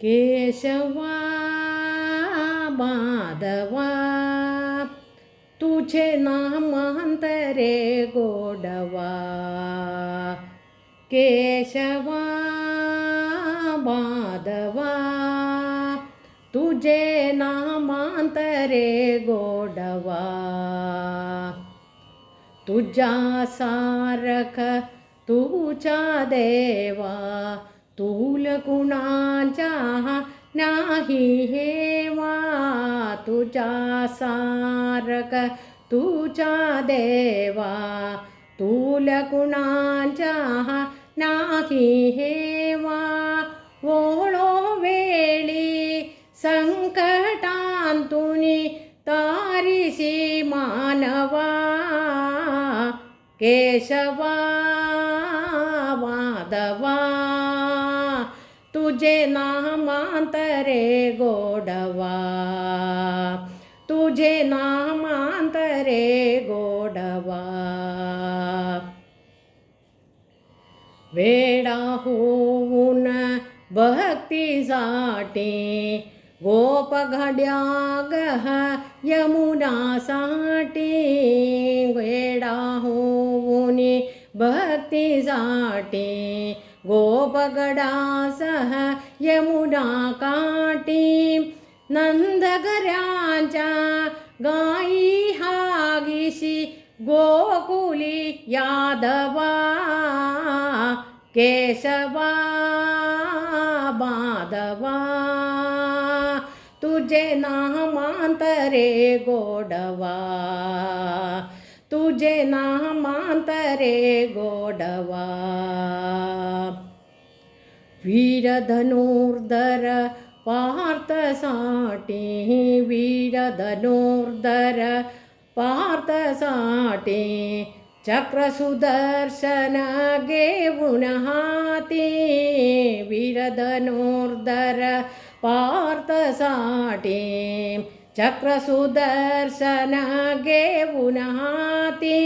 केशवा माधवा तुझे नामांतरे गोडवा. केशवा माधवा तुझे नामांतरे गोडवा. तुझ्या सारख तुझा देवा तुल कुणाचा नाही हेवा. तुझ्या सारख तुझा देवा तुल कुणाचा नाही हेवा. ओळो वेळी संकटांतुनी तारिसी मानवा. केशवा माधवा तुझे नामांतरे गोडवा. तुझे नामांतरे गोडवा. वेडा होऊन भक्तीसाठी गोप घड्या गह यमुनासाठी. वेडा होऊन भक्तीसाठी गोपगडासह यमुना काठी. नंदघराच्या गाई हागीशी गोकुली यादवा. केशवा माधवा तुझे नामांतरे गोडवा. तुझे नामांतरे गोडवा. वीर धनुर्धर पार्थसाठी. वीर धनुर्धर पार्थसाठी चक्र सुदर्शन घेऊन हाती. वीर धनुर्धर पार्थसाठी चक्र सुदर्शन घेऊन हाती.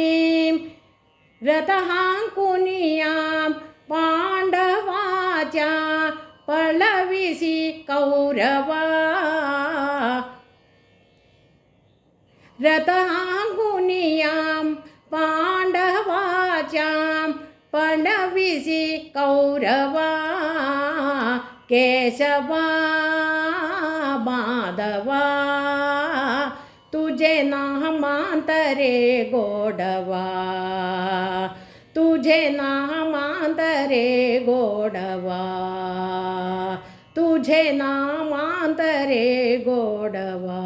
रथ हांकुनिया पांडवाच्या पळविसी कौरवा. रथ हांकुनिया पांडवाच्या पळविसी कौरवा. केशवा माधवा तुझे नामांतरे गोडवा. तुझे नामांतरे गोडवा. तुझे नामांतरे गोडवा.